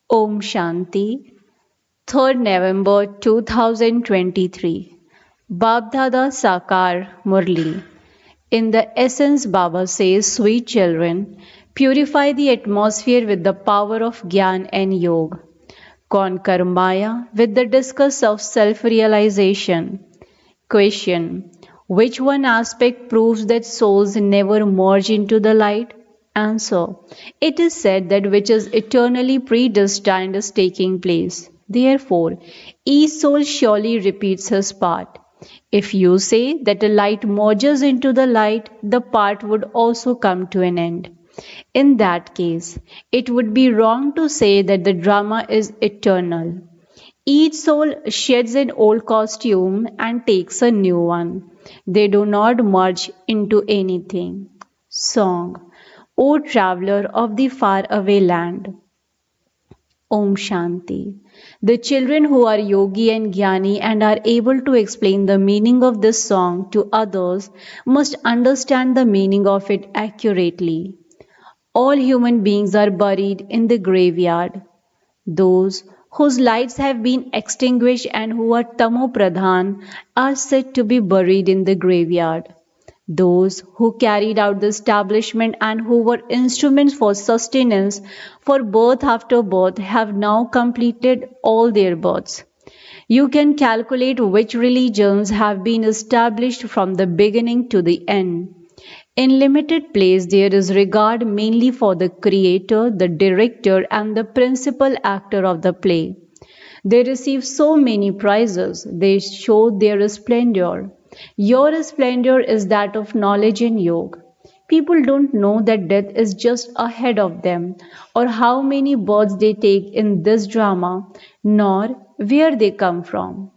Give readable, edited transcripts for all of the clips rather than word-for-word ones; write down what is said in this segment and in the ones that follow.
Om Shanti, 3rd November 2023. Baapdada Sakar Murli. In the essence, Baba says, sweet children, purify the atmosphere with the power of Gyan and Yoga. Conquer Maya with the discuss of self realization. Question: which one aspect proves that souls never merge into the light? Answer: it is said that which is eternally predestined is taking place. Therefore, each soul surely repeats his part. If you say that a light merges into the light, the part would also come to an end. In that case, it would be wrong to say that the drama is eternal. Each soul sheds an old costume and takes a new one. They do not merge into anything. Song: O traveler of the faraway land. Om Shanti. The children who are yogi and jnani and are able to explain the meaning of this song to others must understand the meaning of it accurately. All human beings are buried in the graveyard. Those whose lights have been extinguished and who are tamo pradhan are said to be buried in the graveyard. Those who carried out the establishment and who were instruments for sustenance for birth after birth have now completed all their births. You can calculate which religions have been established from the beginning to the end. In limited plays, there is regard mainly for the creator, the director, and the principal actor of the play. They receive so many prizes, they show their splendor. Your splendor is that of knowledge and yoga. People don't know that death is just ahead of them, or how many births they take in this drama, nor where they come from.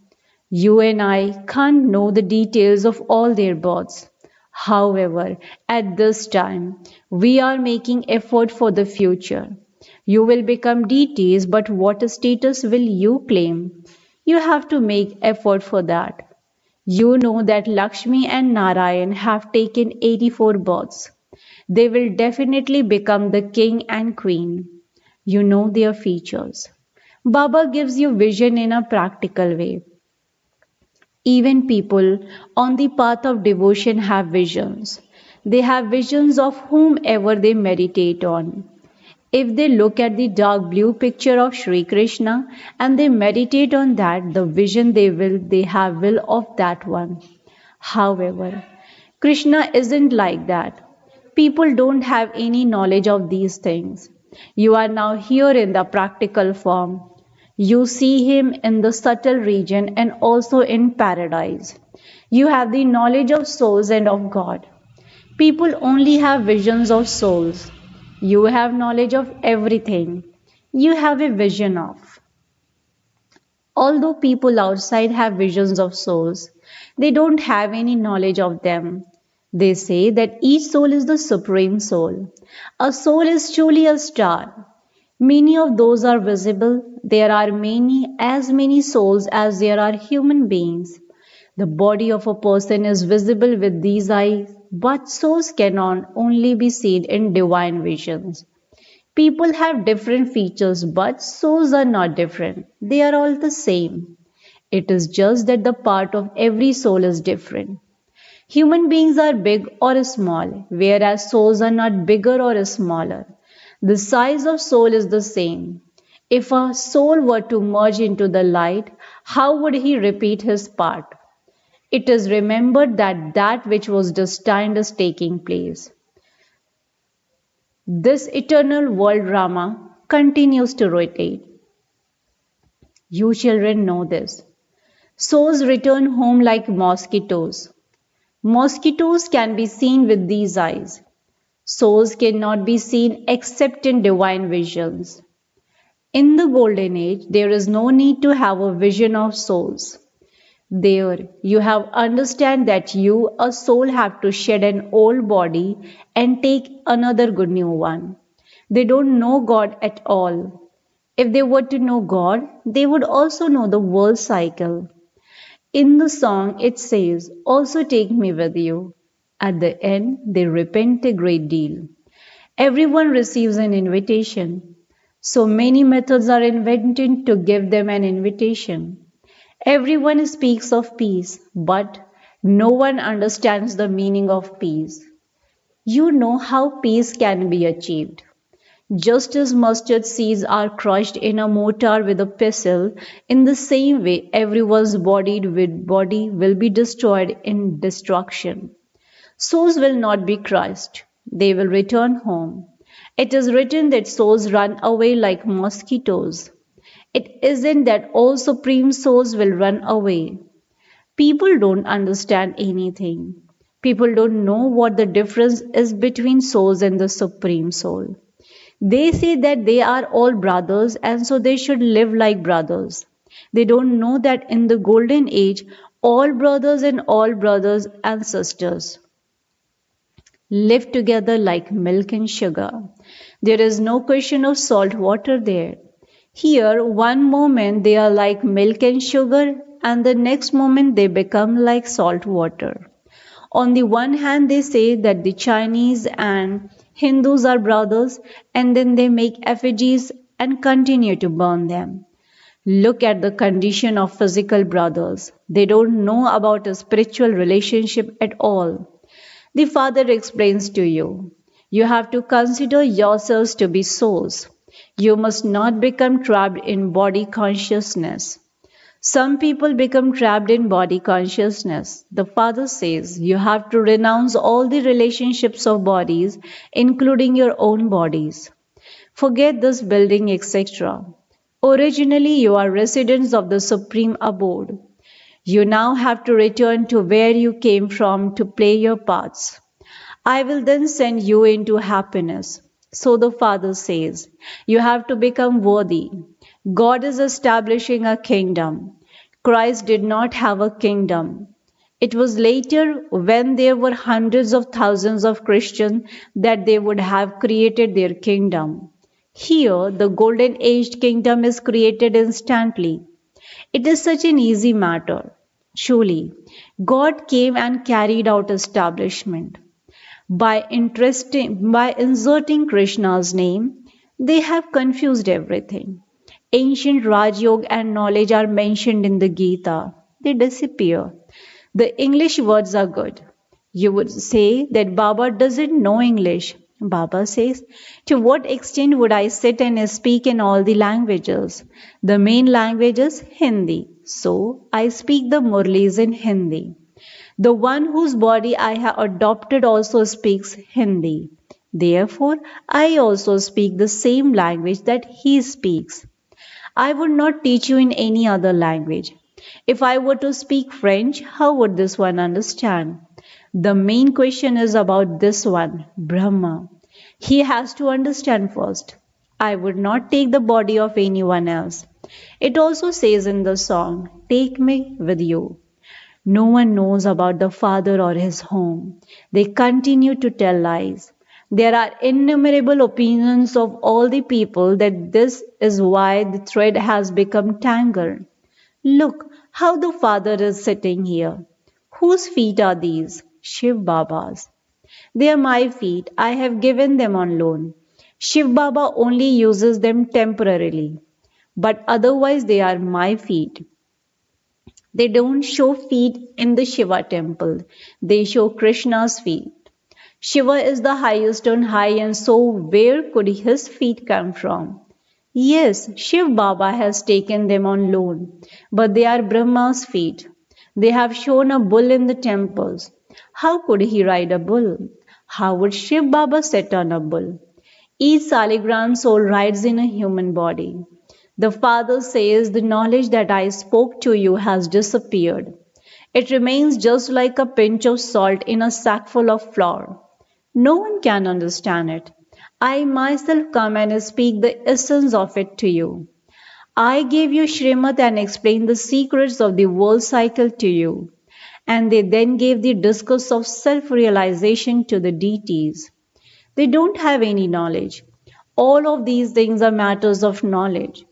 You and I can't know the details of all their births. However, at this time, we are making effort for the future. You will become deities, but what status will you claim? You have to make effort for that. You know that Lakshmi and Narayan have taken 84 births. They will definitely become the king and queen. You know their features. Baba gives you vision in a practical way. Even people on the path of devotion have visions. They have visions of whomever they meditate on. If they look at the dark blue picture of Sri Krishna and they meditate on that, the vision they have will of that one. However, Krishna isn't like that. People don't have any knowledge of these things. You are now here in the practical form. You see him in the subtle region and also in paradise. You have the knowledge of souls and of God. People only have visions of souls. You have knowledge of everything. You have a vision of. Although people outside have visions of souls, they don't have any knowledge of them. They say that each soul is the supreme soul. A soul is truly a star. Many of those are visible. There are as many souls as there are human beings. The body of a person is visible with these eyes, but souls cannot only be seen in divine visions. People have different features, but souls are not different. They are all the same. It is just that the part of every soul is different. Human beings are big or small, whereas souls are not bigger or smaller. The size of soul is the same. If a soul were to merge into the light, how would he repeat his part? It is remembered that that which was destined is taking place. This eternal world drama continues to rotate. You children know this. Souls return home like mosquitoes. Mosquitoes can be seen with these eyes. Souls cannot be seen except in divine visions. In the golden age, there is no need to have a vision of souls. There, you have understand that you, a soul, have to shed an old body and take another good new one. They don't know God at all. If they were to know God, they would also know the world cycle. In the song, it says, also take me with you. At the end, they repent a great deal. Everyone receives an invitation. So many methods are invented to give them an invitation. Everyone speaks of peace, but no one understands the meaning of peace. You know how peace can be achieved. Just as mustard seeds are crushed in a mortar with a pestle, in the same way everyone's body will be destroyed in destruction. Souls will not be crushed, they will return home. It is written that souls run away like mosquitoes. It isn't that all supreme souls will run away. People don't understand anything. People don't know what the difference is between souls and the supreme soul. They say that they are all brothers and so they should live like brothers. They don't know that in the golden age, all brothers and sisters live together like milk and sugar. There is no question of salt water there. Here, one moment they are like milk and sugar, and the next moment they become like salt water. On the one hand, they say that the Chinese and Hindus are brothers, and then they make effigies and continue to burn them. Look at the condition of physical brothers. They don't know about a spiritual relationship at all. The Father explains to you, you have to consider yourselves to be souls. You must not become trapped in body consciousness. Some people become trapped in body consciousness. The Father says you have to renounce all the relationships of bodies, including your own bodies. Forget this building, etc. Originally, you are residents of the Supreme Abode. You now have to return to where you came from to play your parts. I will then send you into happiness. So the Father says, you have to become worthy. God is establishing a kingdom. Christ did not have a kingdom. It was later, when there were hundreds of thousands of Christians, that they would have created their kingdom. Here, the golden aged kingdom is created instantly. It is such an easy matter. Truly, God came and carried out establishment. By inserting Krishna's name, they have confused everything. Ancient Raj Yoga and knowledge are mentioned in the Gita. They disappear. The English words are good. You would say that Baba doesn't know English. Baba says, to what extent would I sit and speak in all the languages? The main language is Hindi. So I speak the Murlis in Hindi. The one whose body I have adopted also speaks Hindi. Therefore, I also speak the same language that he speaks. I would not teach you in any other language. If I were to speak French, how would this one understand? The main question is about this one, Brahma. He has to understand first. I would not take the body of anyone else. It also says in the song, take me with you. No one knows about the Father or his home. They continue to tell lies. There are innumerable opinions of all the people that this is why the thread has become tangled. Look how the Father is sitting here. Whose feet are these? Shiv Baba's. They are my feet. I have given them on loan. Shiv Baba only uses them temporarily. But otherwise they are my feet. They don't show feet in the Shiva temple. They show Krishna's feet. Shiva is the highest on high, and so where could his feet come from? Yes, Shiv Baba has taken them on loan, but they are Brahma's feet. They have shown a bull in the temples. How could he ride a bull? How would Shiv Baba sit on a bull? Each saligram soul rides in a human body. The Father says, the knowledge that I spoke to you has disappeared. It remains just like a pinch of salt in a sack full of flour. No one can understand it. I myself come and speak the essence of it to you. I gave you Srimad and explained the secrets of the world cycle to you. And they then gave the discourse of self-realization to the deities. They don't have any knowledge. All of these things are matters of knowledge.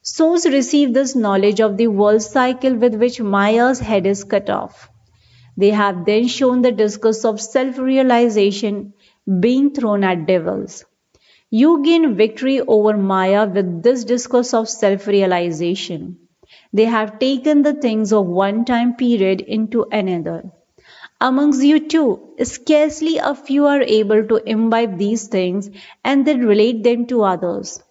Souls receive this knowledge of the world cycle with which Maya's head is cut off. They have then shown the discourse of self-realization being thrown at devils. You gain victory over Maya with this discourse of self realization. They have taken the things of one time period into another. Amongst you too, scarcely a few are able to imbibe these things and then relate them to others.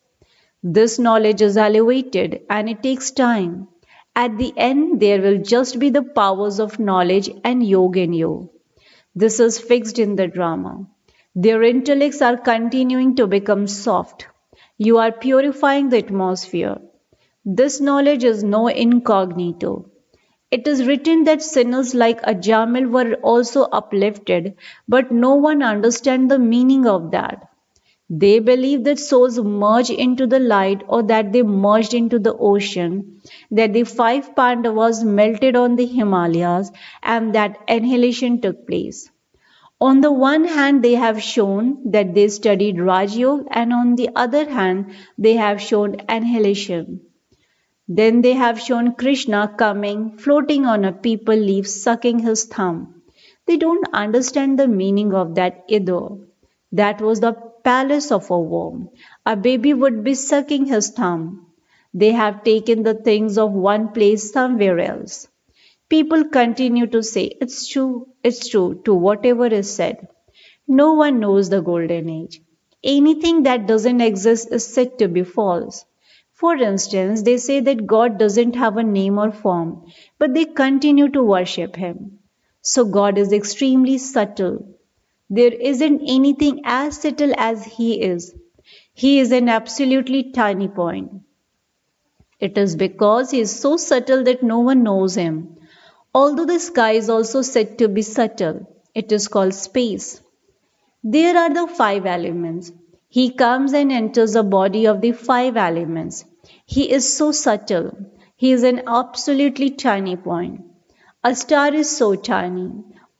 This knowledge is elevated and it takes time. At the end, there will just be the powers of knowledge and yoga in you. This is fixed in the drama. Their intellects are continuing to become soft. You are purifying the atmosphere. This knowledge is no incognito. It is written that sinners like Ajamil were also uplifted, but no one understands the meaning of that. They believe that souls merge into the light or that they merged into the ocean, that the five Pandavas melted on the Himalayas, and that annihilation took place. On the one hand, they have shown that they studied Rajyoga, and on the other hand, they have shown annihilation. Then they have shown Krishna coming, floating on a peepal leaf, sucking his thumb. They don't understand the meaning of that either. That was the palace of a worm. A baby would be sucking his thumb. They have taken the things of one place somewhere else. People continue to say, it's true, to whatever is said. No one knows the golden age. Anything that doesn't exist is said to be false. For instance, they say that God doesn't have a name or form, but they continue to worship Him. So God is extremely subtle. There isn't anything as subtle as He is. He is an absolutely tiny point. It is because He is so subtle that no one knows Him. Although the sky is also said to be subtle, it is called space. There are the five elements. He comes and enters the body of the five elements. He is so subtle. He is an absolutely tiny point. A star is so tiny.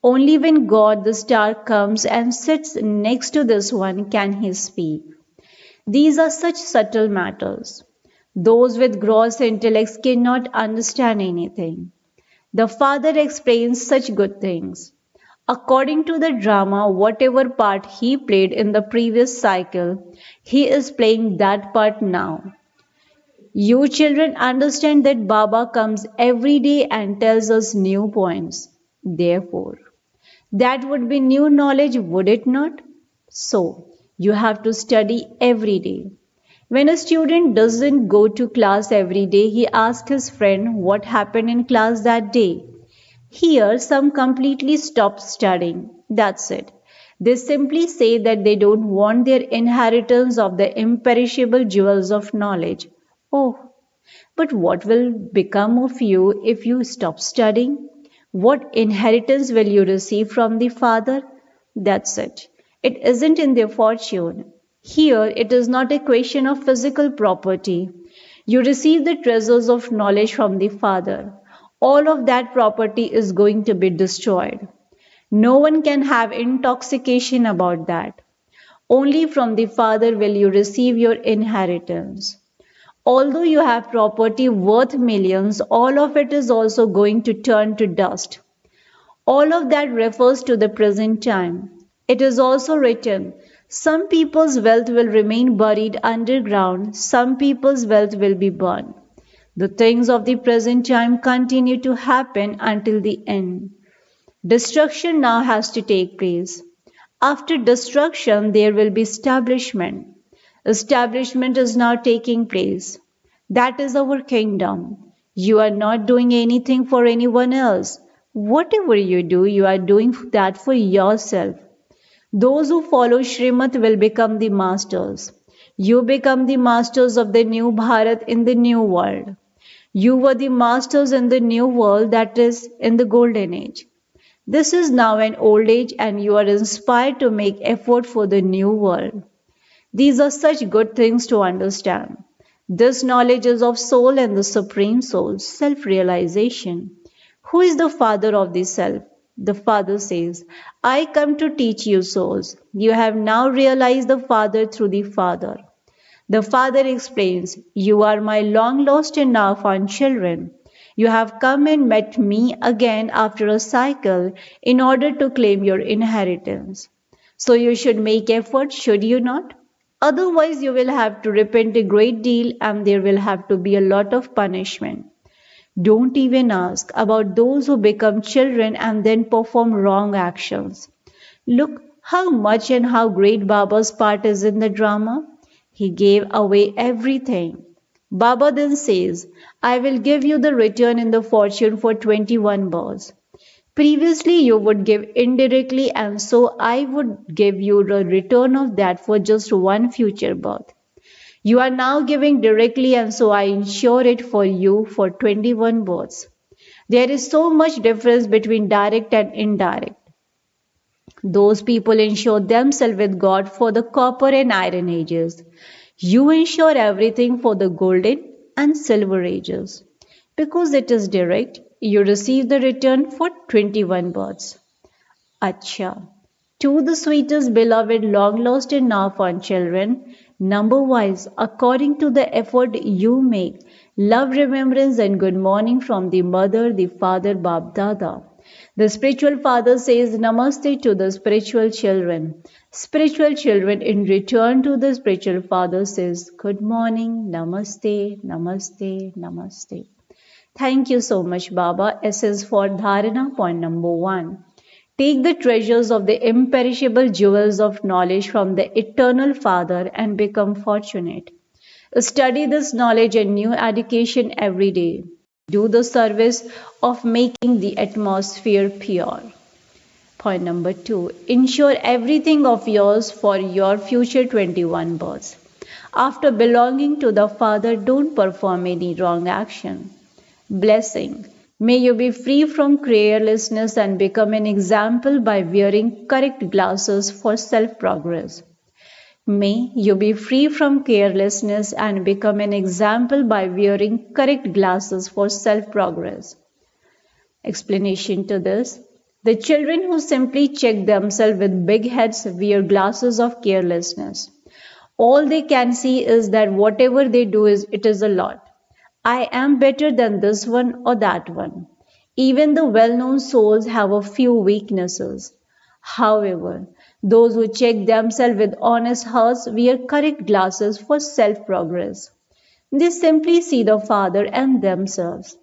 Only when God the star comes and sits next to this one can he speak. These are such subtle matters. Those with gross intellects cannot understand anything. The Father explains such good things. According to the drama, whatever part he played in the previous cycle, he is playing that part now. You children understand that Baba comes every day and tells us new points. Therefore, that would be new knowledge, would it not? So, you have to study every day. When a student doesn't go to class every day, he asks his friend what happened in class that day. Here, some completely stop studying. That's it. They simply say that they don't want their inheritance of the imperishable jewels of knowledge. Oh, but what will become of you if you stop studying? What inheritance will you receive from the Father? That's it. It isn't in their fortune. Here, it is not a question of physical property. You receive the treasures of knowledge from the Father. All of that property is going to be destroyed. No one can have intoxication about that. Only from the Father will you receive your inheritance. Although you have property worth millions, all of it is also going to turn to dust. All of that refers to the present time. It is also written, some people's wealth will remain buried underground, some people's wealth will be burned. The things of the present time continue to happen until the end. Destruction now has to take place. After destruction, there will be establishment. Establishment is now taking place. That is our kingdom. You are not doing anything for anyone else. Whatever you do, you are doing that for yourself. Those who follow Srimat will become the masters. You become the masters of the new Bharat in the new world. You were the masters in the new world, that is, in the golden age. This is now an old age and you are inspired to make effort for the new world. These are such good things to understand. This knowledge is of soul and the supreme soul, self-realization. Who is the father of the self? The Father says, I come to teach you souls. You have now realized the Father through the Father. The Father explains, you are my long lost and now found children. You have come and met me again after a cycle in order to claim your inheritance. So you should make effort, should you not? Otherwise, you will have to repent a great deal and there will have to be a lot of punishment. Don't even ask about those who become children and then perform wrong actions. Look how much and how great Baba's part is in the drama. He gave away everything. Baba then says, I will give you the return in the fortune for 21 birds. Previously, you would give indirectly, and so I would give you the return of that for just one future birth. You are now giving directly, and so I insure it for you for 21 births. There is so much difference between direct and indirect. Those people insure themselves with God for the copper and iron ages. You insure everything for the golden and silver ages. Because it is direct, you receive the return for 21 births. Acha. To the sweetest beloved, long lost and now found children, number wise, according to the effort you make, love, remembrance, and good morning from the mother, the father, Baapdada. The spiritual father says namaste to the spiritual children. Spiritual children in return to the spiritual father says good morning, namaste, namaste, namaste. Thank you so much, Baba. S is for Dharana, point number 1. Take the treasures of the imperishable jewels of knowledge from the eternal Father and become fortunate. Study this knowledge and new education every day. Do the service of making the atmosphere pure. Point number 2. Ensure everything of yours for your future 21 births. After belonging to the Father, don't perform any wrong action. Blessing. May you be free from carelessness and become an example by wearing correct glasses for self progress. May you be free from carelessness and become an example by wearing correct glasses for self progress. Explanation to this. The children who simply check themselves with big heads wear glasses of carelessness. All they can see is that whatever they do it is a lot. I am better than this one or that one. Even the well-known souls have a few weaknesses. However, those who check themselves with honest hearts wear correct glasses for self-progress. They simply see the Father and themselves.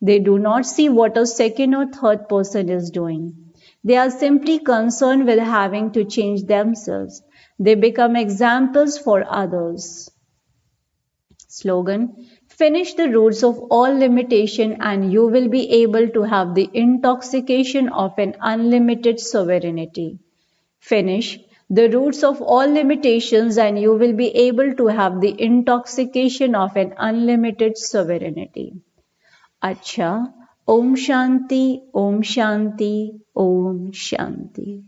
They do not see what a second or third person is doing. They are simply concerned with having to change themselves. They become examples for others. Slogan. Finish the roots of all limitation and you will be able to have the intoxication of an unlimited sovereignty. Finish the roots of all limitations and you will be able to have the intoxication of an unlimited sovereignty. Acha. Om Shanti, Om Shanti, Om Shanti.